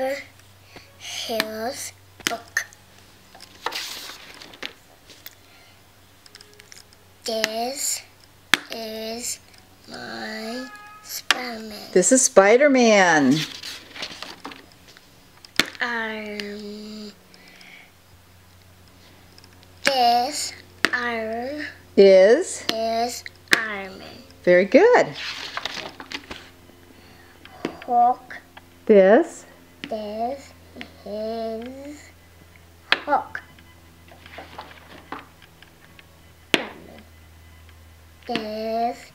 Superheroes book. This is my Spider-Man. This is Spider-Man. This Iron Is Iron Man. very good. Hulk. This This is Hulk. Batman. This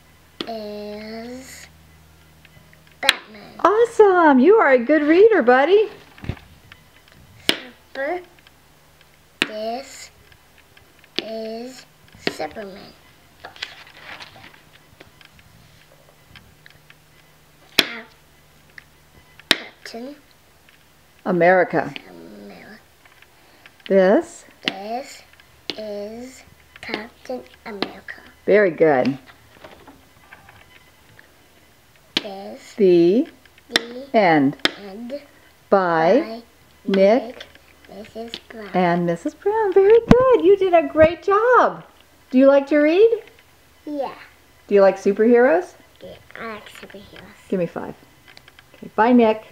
is Batman. awesome. You are a good reader, buddy. Super. This is Superman. Captain America. America. This This is Captain America. very good. This The the End end by Nick Mrs. Brown. and Mrs. Brown. Very good. You did a great job. Do you like to read? Yeah. Do you like superheroes? Yeah, I like superheroes. Give me 5. Okay. Bye, Nick.